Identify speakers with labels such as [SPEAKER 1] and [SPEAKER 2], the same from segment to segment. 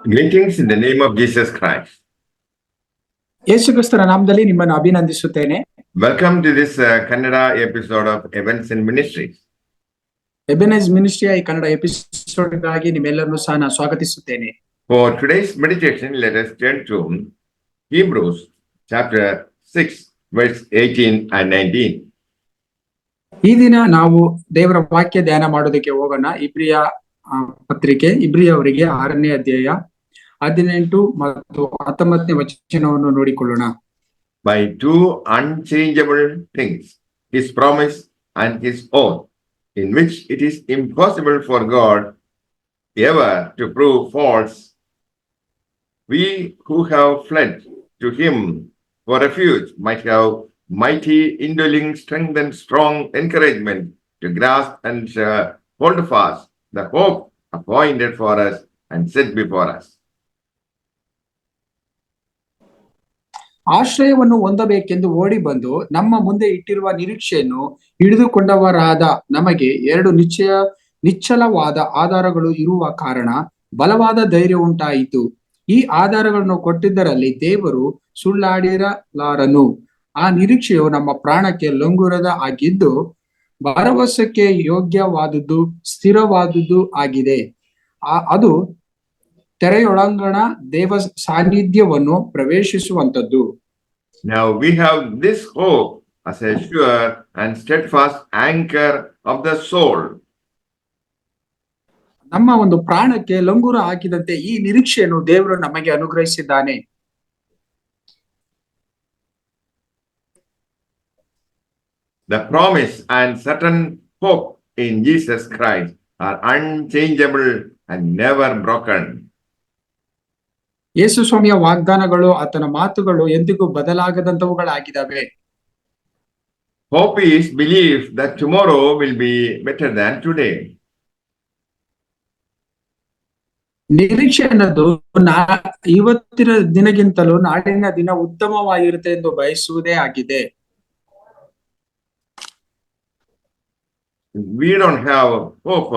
[SPEAKER 1] Greetings in the name of Jesus Christ.
[SPEAKER 2] ಯೇಸುಕ್ರಿಸ್ತರ ನಾಮದಲ್ಲಿ ನಿಮ್ಮನ್ನು ಅಭಿನಂದಿಸುತ್ತೇನೆ.
[SPEAKER 1] Welcome to this Kannada episode of Events and Ministries.
[SPEAKER 2] ಎಬೆನೆಜ್ ಮಿನಿಸ್ಟ್ರಿಯ ಈ ಕನ್ನಡ ಎಪಿಸೋಡ್ಗಾಗಿ ನಿಮ್ಮೆಲ್ಲರನ್ನು ಸಹ ನಾನು ಸ್ವಾಗತಿಸುತ್ತೇನೆ.
[SPEAKER 1] For today's meditation, let us turn to Hebrews chapter 6, verse 18 and 19.
[SPEAKER 2] ಈ ದಿನ ನಾವು ದೇವರ ವಾಕ್ಯ ಧ್ಯಾನ ಮಾಡೋದಕ್ಕೆ ಹೋಗೋಣ. ಇಬ್ರಿಯ ಪತ್ರಿಕೆ ಇಬ್ರಿಯವರಿಗೆ 6ನೇ ಅಧ್ಯಾಯ 18 ಮತ್ತು 19ನೇ ವಚನವನ್ನು ನೋಡಿಕೊಳ್ಳೋಣ.
[SPEAKER 1] By two unchangeable things, his promise and his oath, in which it is impossible for God ever to prove false, we who have fled to him for refuge might have mighty indwelling strength and strong encouragement to grasp and hold fast the hope appointed for us and set before us.
[SPEAKER 2] ಆಶ್ರಯವನ್ನು ಹೊಂದಬೇಕೆಂದು ಓಡಿ ಬಂದು ನಮ್ಮ ಮುಂದೆ ಇಟ್ಟಿರುವ ನಿರೀಕ್ಷೆಯನ್ನು ಹಿಡಿದುಕೊಂಡವರಾದ ನಮಗೆ ಎರಡು ನಿಚ್ಚಲವಾದ ಆಧಾರಗಳು ಇರುವ ಕಾರಣ ಬಲವಾದ ಧೈರ್ಯ ಉಂಟಾಯಿತು. ಈ ಆಧಾರಗಳನ್ನು ಕೊಟ್ಟಿದ್ದರಲ್ಲಿ ದೇವರು ಸುಳ್ಳಾಡಿರಲಾರನು. ಆ ನಿರೀಕ್ಷೆಯು ನಮ್ಮ ಪ್ರಾಣಕ್ಕೆ ಲಂಗುರದ ಆಗಿದ್ದು ಭರವಸೆಗೆ ಯೋಗ್ಯವಾದುದು ಸ್ಥಿರವಾದುದು ಆಗಿದೆ. ಅದು ತೆರೆಯೊಳಗಣ ದೇವ ಸಾನ್ನಿಧ್ಯವನ್ನು ಪ್ರವೇಶಿಸುವಂತದ್ದು.
[SPEAKER 1] Now we have this hope as a sure and steadfast anchor of the soul.
[SPEAKER 2] ನಮ್ಮ ಒಂದು ಪ್ರಾಣಕ್ಕೆ ಲಂಗುರ ಹಾಕಿದಂತೆ ಈ ನಿರೀಕ್ಷೆಯನ್ನು ದೇವರು ನಮಗೆ ಅನುಗ್ರಹಿಸಿದ್ದಾನೆ.
[SPEAKER 1] The promise and certain hope in Jesus Christ are unchangeable and never broken.
[SPEAKER 2] ಯೇಸು ಸ್ವಾಮಿಯ ವಾಗ್ದಾನಗಳು ಆತನ ಮಾತುಗಳು ಎಂದಿಗೂ ಬದಲಾಗದಂತವುಗಳಾಗಿದ್ದಾವೆ.
[SPEAKER 1] Hope is belief that tomorrow will be better than today.
[SPEAKER 2] ನಿರೀಕ್ಷೆ ಅನ್ನೋದು ಇವತ್ತಿನ ದಿನಗಿಂತಲೂ ನಾಳಿನ ದಿನ ಉತ್ತಮವಾಗಿರುತ್ತೆ ಎಂದು ಬಯಸುವುದೇ ಆಗಿದೆ.
[SPEAKER 1] We don't have hope,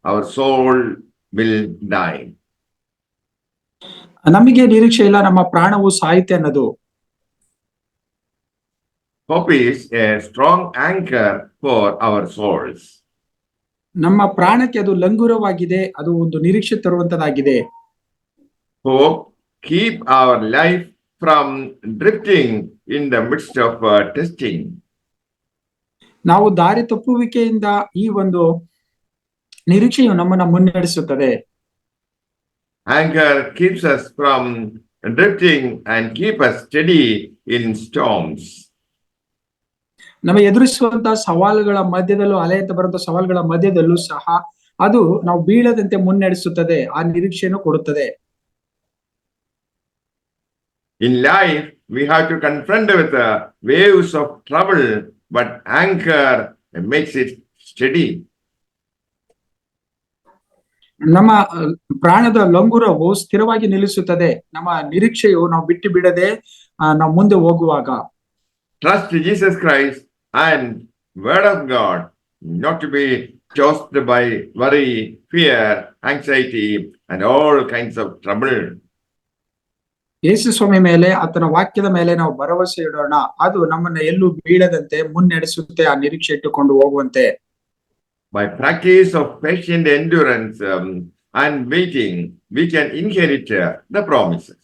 [SPEAKER 1] our soul will die.
[SPEAKER 2] ನಮಗೆ ನಿರೀಕ್ಷೆ ಇಲ್ಲ, ನಮ್ಮ ಪ್ರಾಣವು ಸಾಯುತ್ತೆ ಅನ್ನೋದು.
[SPEAKER 1] Hope is a strong anchor for our souls.
[SPEAKER 2] ನಮ್ಮ ಪ್ರಾಣಕ್ಕೆ ಅದು ಲಂಗುರವಾಗಿದೆ, ಅದು ಒಂದು ನಿರೀಕ್ಷೆ ತರುವಂತದಾಗಿದೆ.
[SPEAKER 1] Hope keep our life from drifting in the midst of testing.
[SPEAKER 2] ನಾವು ದಾರಿ ತಪ್ಪುವಿಕೆಯಿಂದ ಈ ಒಂದು ನಿರೀಕ್ಷೆಯು ನಮ್ಮನ್ನ ಮುನ್ನಡೆಸುತ್ತದೆ.
[SPEAKER 1] Anchor keeps us from drifting and keep us steady in storms.
[SPEAKER 2] ನಮ್ಮ ಎದುರಿಸುವಂತಹ ಸವಾಲುಗಳ ಮಧ್ಯದಲ್ಲೂ, ಅಲೆಯಂತ ಬರುವಂತಹ ಸವಾಲುಗಳ ಮಧ್ಯದಲ್ಲೂ ಸಹ ಅದು ನಾವು ಬೀಳದಂತೆ ಮುನ್ನಡೆಸುತ್ತದೆ, ಆ ನಿರೀಕ್ಷೆಯನ್ನು ಕೊಡುತ್ತದೆ.
[SPEAKER 1] In life, we have to confront with the waves of trouble, but anchor makes it steady.
[SPEAKER 2] ನಮ್ಮ ಪ್ರಾಣದ ಲಂಗುರವು ಸ್ಥಿರವಾಗಿ ನಿಲ್ಲಿಸುತ್ತದೆ. ನಮ್ಮ ನಿರೀಕ್ಷೆಯು ನಾವು ಬಿಟ್ಟು ಬಿಡದೆ ನಾವು ಮುಂದೆ ಹೋಗುವಾಗ.
[SPEAKER 1] Trust Jesus Christ and Word of God, not to be tossed by worry, fear, anxiety, and all kinds of trouble.
[SPEAKER 2] ಯೇಸು ಸ್ವಾಮಿ ಮೇಲೆ, ಆತನ ವಾಕ್ಯದ ಮೇಲೆ ನಾವು ಭರವಸೆ ಇಡೋಣ. ಅದು ನಮ್ಮನ್ನ ಎಲ್ಲೂ ಬೀಳದಂತೆ ಮುನ್ನಡೆಸುತ್ತೆ, ಆ ನಿರೀಕ್ಷೆ ಇಟ್ಟುಕೊಂಡು ಹೋಗುವಂತೆ.
[SPEAKER 1] By practice of patient endurance and waiting, we can inherit the promises.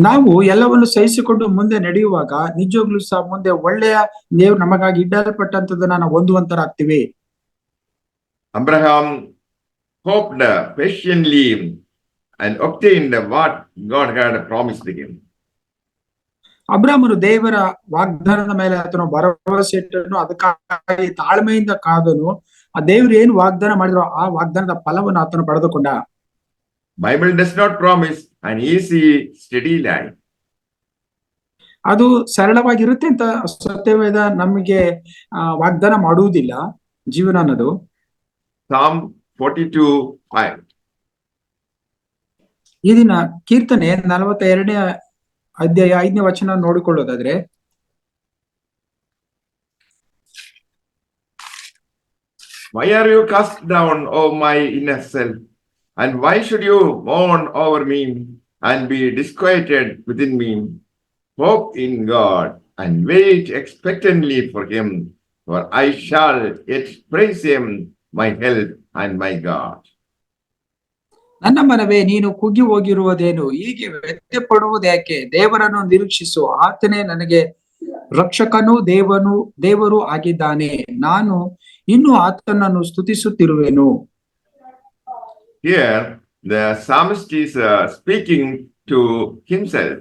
[SPEAKER 2] ನಾವು ಎಲ್ಲವನ್ನು ಸಹಿಸಿಕೊಂಡು ಮುಂದೆ ನಡೆಯುವಾಗ ನಿಜವಾಗ್ಲೂ ಸಹ ಮುಂದೆ ಒಳ್ಳೆಯ ದೇವರು ನಮಗಾಗಿ ಇಡಲ್ಪಟ್ಟಂತದನ್ನ ನಾವು ಹೊಂದುವಂತರಾಗ್ತೀವಿ.
[SPEAKER 1] Abraham hoped patiently and obtained what God had promised him.
[SPEAKER 2] ಅಬ್ರಾಮನು ದೇವರ ವಾಗ್ದಾನದ ಮೇಲೆ ಆತನು ಭರವಸೆ ಇಟ್ಟನು, ಅದಕ್ಕಾಗಿ ತಾಳ್ಮೆಯಿಂದ ಕಾದನು. ಆ ದೇವರು ಏನು ವಾಗ್ದಾನ ಮಾಡಿದ್ರು ಆ ವಾಗ್ದಾನದ ಫಲವನ್ನು ಆತನು ಪಡೆದುಕೊಂಡ.
[SPEAKER 1] Bible does not promise an easy, steady life.
[SPEAKER 2] ಅದು ಸರಳವಾಗಿರುತ್ತೆ ಅಂತ ಸತ್ಯವೇದ ನಮಗೆ ವಾಗ್ದಾನ ಮಾಡುವುದಿಲ್ಲ ಜೀವನ ಅನ್ನೋದು.
[SPEAKER 1] Psalm 42:5.
[SPEAKER 2] ಈ ದಿನ ಕೀರ್ತನೆ 42ನೇ ಅಧ್ಯಾಯ 5ನೇ ವಚನ ನೋಡಿಕೊಳ್ಳೋದಾದ್ರೆ,
[SPEAKER 1] Why are you cast down, O my inner self? And why should you mourn over me and be disquieted within me? Hope in God and wait expectantly for him, for I shall yet praise him, my help and my God.
[SPEAKER 2] ನನ್ನ ಮನವೇ, ನೀನು ಕುಗ್ಗಿ ಹೋಗಿರುವುದೇನು? ಹೀಗೆ ವ್ಯತ್ಯೆ ಪಡುವುದ್ಯಾಕೆ? ದೇವರನ್ನು ನಿರೀಕ್ಷಿಸು, ಆತನೇ ನನಗೆ ರಕ್ಷಕನೂ ದೇವರು ಆಗಿದ್ದಾನೆ. ನಾನು ಇನ್ನು ಆತನನ್ನು ಸ್ತುತಿಸುತ್ತಿರುವೆನು.
[SPEAKER 1] Here, the psalmist is speaking to himself.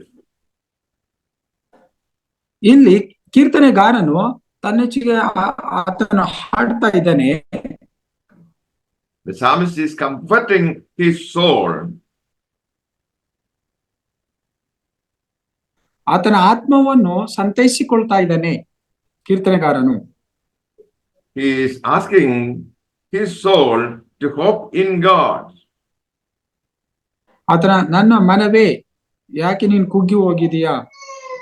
[SPEAKER 2] ಇಲ್ಲಿ ಕೀರ್ತನೆಗಾರನು ತನ್ನಚ್ಚಿಗೆ ಆತನ ಹಾಡ್ತಾ ಇದ್ದಾನೆ.
[SPEAKER 1] The psalmist is comforting his soul.
[SPEAKER 2] ಆತನ ಆತ್ಮವನ್ನು ಸಂತೈಸಿಕೊಳ್ತಾ ಇದ್ದಾನೆ ಕೀರ್ತನೆಗಾರನು.
[SPEAKER 1] He is asking his soul to hope in God.
[SPEAKER 2] ನನ್ನ ಮನವೇ, ಯಾಕೆ ನೀನು ಕುಗ್ಗಿ ಹೋಗಿದೀಯಾ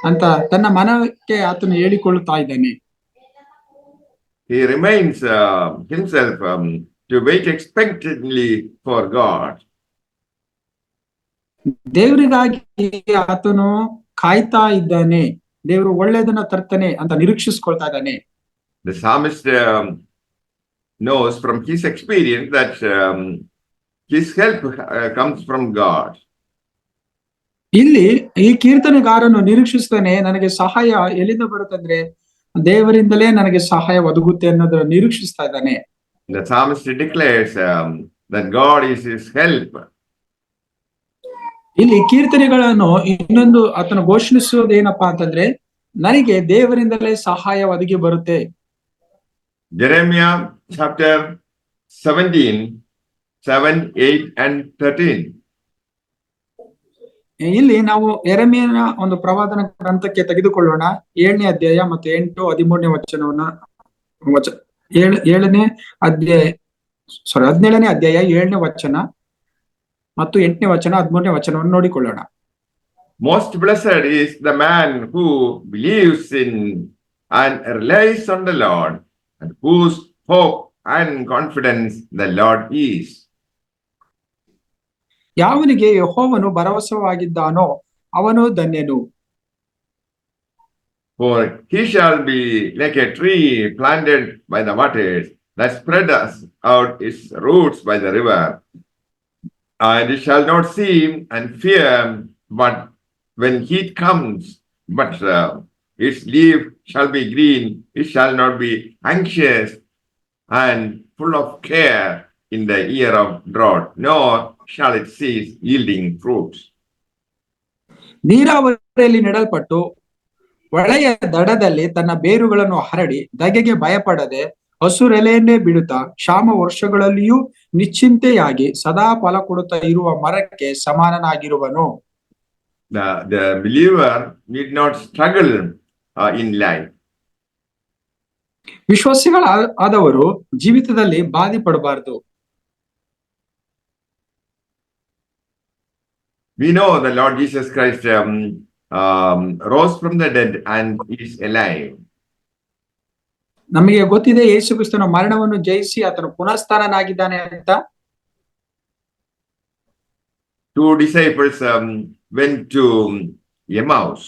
[SPEAKER 2] ಅಂತ ತನ್ನ ಮನಕ್ಕೆ ಆತನು ಹೇಳಿಕೊಳ್ಳುತ್ತಾ ಇದ್ದಾನೆ.
[SPEAKER 1] He reminds himself to wait expectantly for God.
[SPEAKER 2] ದೇವರಿಗಾಗಿ ಆತನು ಕಾಯ್ತಾ ಇದ್ದಾನೆ. ದೇವರು ಒಳ್ಳೆಯದನ್ನ ತರ್ತಾನೆ ಅಂತ ನಿರೀಕ್ಷಿಸ್ಕೊಳ್ತಾ ಇದ್ದಾನೆ.
[SPEAKER 1] The psalmist knows from his experience that his help comes from God.
[SPEAKER 2] ಇಲ್ಲಿ ಈ ಕೀರ್ತನೆಗಾರನು ನಿರೀಕ್ಷಿಸ್ತಾನೆ, ನನಗೆ ಸಹಾಯ ಎಲ್ಲಿಂದ ಬರುತ್ತಂದ್ರೆ ದೇವರಿಂದಲೇ ನನಗೆ ಸಹಾಯ ಒದಗುತ್ತೆ ಅನ್ನೋದು ನಿರೀಕ್ಷಿಸ್ತಾ ಇದ್ದಾನೆ.
[SPEAKER 1] The psalmist declares that God is his help.
[SPEAKER 2] ಇಲ್ಲಿ ಕೀರ್ತನೆಗಳನ್ನು ಇನ್ನೊಂದು ಆತನ ಘೋಷಿಸುವುದೇನಪ್ಪಾ ಅಂತಂದ್ರೆ, ನನಗೆ ದೇವರಿಂದಲೇ ಸಹಾಯ ಒದಗಿ ಬರುತ್ತೆ.
[SPEAKER 1] Jeremiah chapter 17, 7, 8 and 13.
[SPEAKER 2] ಇಲ್ಲಿ ನಾವು ಯೆರೆಮೀಯನ ಒಂದು ಪ್ರವಾದನ ಗ್ರಂಥಕ್ಕೆ ತೆಗೆದುಕೊಳ್ಳೋಣ. 7ನೇ ಅಧ್ಯಾಯ ಮತ್ತು 8, 13ನೇ ವಚನವನ್ನ 17ನೇ ಅಧ್ಯಾಯ 7ನೇ ವಚನ ಮತ್ತು 8ನೇ ವಚನ 13ನೇ ವಚನವನ್ನು ನೋಡಿಕೊಳ್ಳೋಣ.
[SPEAKER 1] Most blessed is the man who believes in and relies on the Lord, and whose hope and confidence the Lord is.
[SPEAKER 2] ಯಾವನಿಗೆ ಯೆಹೋವನು ಭರವಸವಾಗಿದ್ದಾನೋ ಅವನು ಧನ್ಯನು.
[SPEAKER 1] For he shall be like a tree planted by the waters, that spreadeth out its roots by the river, and it shall not see and fear, but when heat comes, but its leaf shall be green, it shall not be anxious and full of care in the year of drought, nor shall it cease yielding fruits.
[SPEAKER 2] ನೀರಾವರಿಯಲ್ಲಿ ನೆಡಲ್ಪಟ್ಟು ಒಳೆಯ ದಡದಲ್ಲಿ ತನ್ನ ಬೇರುಗಳನ್ನು ಹರಡಿ ಧಗೆಗೆ ಭಯಪಡದೆ ಹಸುರೆಲೆಯನ್ನೇ ಬಿಡುತ್ತಾ ಕ್ಷಾಮ ವರ್ಷಗಳಲ್ಲಿಯೂ ನಿಶ್ಚಿಂತೆಯಾಗಿ ಸದಾ ಫಲ ಕೊಡುತ್ತಾ ಇರುವ ಮರಕ್ಕೆ ಸಮಾನನಾಗಿರುವನು.
[SPEAKER 1] The believer need not struggle in life.
[SPEAKER 2] ವಿಶ್ವಾಸಿಗಳಾದವರು ಜೀವಿತದಲ್ಲಿ ಬಾಧೆ ಪಡಬಾರದು.
[SPEAKER 1] We know the Lord Jesus Christ rose from the dead and is alive.
[SPEAKER 2] ನಮಗೆ ಗೊತ್ತಿದೆ ಯೇಸು ಕ್ರಿಸ್ತನ ಮರಣವನ್ನು ಜಯಿಸಿ ಆತನು ಪುನಃಸ್ಥಾನನಾಗಿದ್ದಾನೆ ಅಂತ.
[SPEAKER 1] Two disciples went to Emmaus.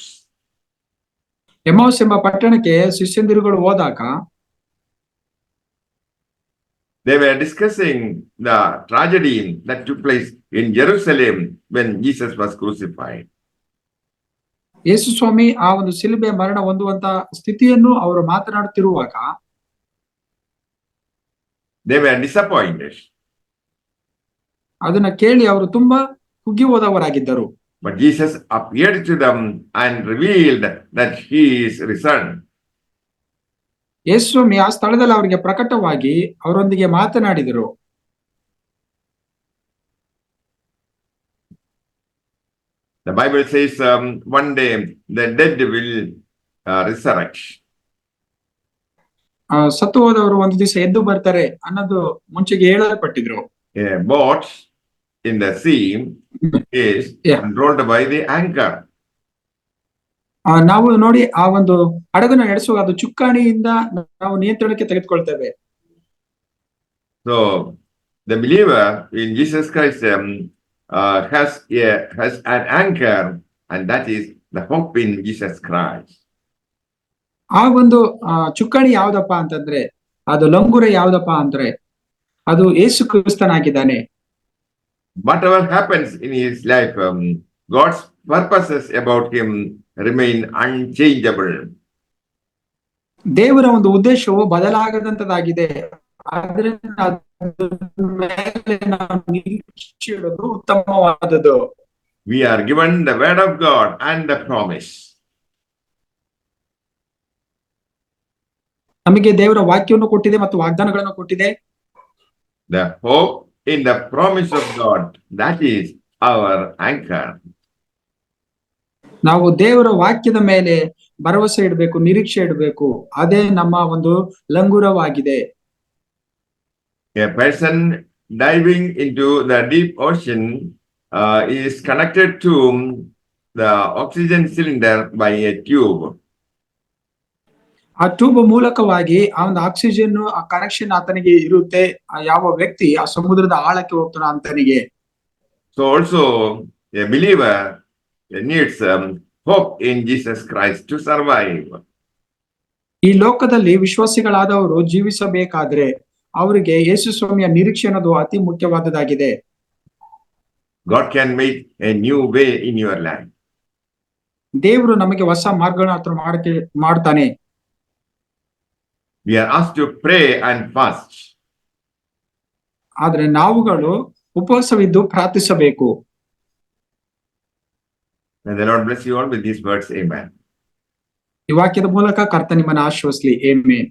[SPEAKER 2] ಎಮೌಸ್ ಎಂಬ ಪಟ್ಟಣಕ್ಕೆ ಶಿಷ್ಯಂದಿರುಗಳು ಹೋದಾಗ
[SPEAKER 1] they were discussing the tragedy that took place in Jerusalem when Jesus was crucified.
[SPEAKER 2] ಯೇಸು ಸ್ವಾಮಿ ಆ ಒಂದು ಶಿಲುಬೆ ಮರಣ ಹೊಂದುವಂತ ಸ್ಥಿತಿಯನ್ನು ಅವರು ಮಾತನಾಡುತ್ತಿರುವಾಗ
[SPEAKER 1] they were disappointed.
[SPEAKER 2] ಅದನ್ನ ಕೇಳಿ ಅವರು ತುಂಬಾ ಕುಗ್ಗಿ ಹೋದವರಾಗಿದ್ದರು.
[SPEAKER 1] But Jesus appeared to them and revealed that he is risen.
[SPEAKER 2] ಯೇಸು ಸ್ವಾಮಿ ಆ ಸ್ಥಳದಲ್ಲಿ ಅವರಿಗೆ ಪ್ರಕಟವಾಗಿ ಅವರೊಂದಿಗೆ ಮಾತನಾಡಿದರು.
[SPEAKER 1] The Bible says one day the dead will resurrect.
[SPEAKER 2] ಸತ್ತು ಹೋದವರು ಒಂದು ದಿವಸ ಎದ್ದು ಬರ್ತಾರೆ ಅನ್ನೋದು ಮುಂಚೆಗೆ ಹೇಳಲ್ಪಟ್ಟಿದ್ರು.
[SPEAKER 1] A boat in the sea is controlled by the anchor.
[SPEAKER 2] ನಾವು ನೋಡಿ ಆ ಒಂದು ಹಡಗನ್ನು ನಡೆಸುವಾಗ ಅದು ಚುಕ್ಕಾಣಿಯಿಂದ ನಾವು ನಿಯಂತ್ರಣಕ್ಕೆ ತೆಗೆದುಕೊಳ್ತೇವೆ.
[SPEAKER 1] So The believer in Jesus Christ has an anchor, and that is the hope in Jesus Christ.
[SPEAKER 2] ಆ ಒಂದು ಚುಕ್ಕಾಣಿ ಯಾವ್ದಪ್ಪ ಅಂತಂದ್ರೆ, ಅದು ಲಂಗುರ ಯಾವ್ದಪ್ಪ ಅಂದ್ರೆ ಅದು ಯೇಸು ಕ್ರಿಸ್ತನಾಗಿದ್ದಾನೆ.
[SPEAKER 1] Whatever happens in his life, God's purposes about him remain unchangeable.
[SPEAKER 2] ದೇವರ ಒಂದು ಉದ್ದೇಶವು ಬದಲಾಗದಂತದಾಗಿದೆ. ಆದ್ರಿಂದ ಅದ್ರ ಮೇಲೆ ನಾವು ನಿರೀಕ್ಷೆ ಇಡೋದು ಉತ್ತಮವಾದದ್ದು.
[SPEAKER 1] We are given the word of God and the promise.
[SPEAKER 2] ನಮಗೆ ದೇವರ ವಾಕ್ಯವನ್ನು ಕೊಟ್ಟಿದೆ ಮತ್ತು ವಾಗ್ದಾನಗಳನ್ನು ಕೊಟ್ಟಿದೆ.
[SPEAKER 1] The hope in the promise of God, that is our anchor.
[SPEAKER 2] ನಾವು ದೇವರ ವಾಕ್ಯದ ಮೇಲೆ ಭರವಸೆ ಇಡಬೇಕು, ನಿರೀಕ್ಷೆ ಇಡಬೇಕು. ಅದೇ ನಮ್ಮ ಒಂದು ಲಂಗುರವಾಗಿದೆ.
[SPEAKER 1] A person diving into the deep ocean is connected to the oxygen cylinder by a tube.
[SPEAKER 2] ಆ ಟ್ಯೂಬ್ ಮೂಲಕವಾಗಿ ಆ ಒಂದು ಆಕ್ಸಿಜನ್ ಆ ಕನೆಕ್ಷನ್ ಆತನಿಗೆ ಇರುತ್ತೆ. ಯಾವ ವ್ಯಕ್ತಿ ಆ ಸಮುದ್ರದ ಆಳಕ್ಕೆ ಹೋಗ್ತಾನ ಅಂತನಿಗೆ.
[SPEAKER 1] So also a believer needs hope in Jesus Christ to survive.
[SPEAKER 2] ಈ ಲೋಕದಲ್ಲಿ ವಿಶ್ವಾಸಿಗಳಾದವರು ಜೀವಿಸಬೇಕಾದ್ರೆ ಅವರಿಗೆ ಯೇಸು ಸ್ವಾಮಿಯ ನಿರೀಕ್ಷೆ ಅನ್ನೋದು ಅತಿ ಮುಖ್ಯವಾದದ್ದಾಗಿದೆ.
[SPEAKER 1] God can make a new way in your life.
[SPEAKER 2] ದೇವರು ನಮಗೆ ಹೊಸ ಮಾರ್ಗಗಳನ್ನು ಮಾಡ್ತಾನೆ.
[SPEAKER 1] We are asked to pray and fast.
[SPEAKER 2] ಆದ್ರೆ ನಾವುಗಳು ಉಪವಾಸವಿದ್ದು ಪ್ರಾರ್ಥಿಸಬೇಕು.
[SPEAKER 1] May the Lord bless you all with these words. Amen.
[SPEAKER 2] ಈ ವಾಕ್ಯದ ಮೂಲಕ ಕರ್ತ ನಿಮ್ಮನ್ನು ಆಶೀರ್ವದಿಸಲಿ. ಆಮೆನ್.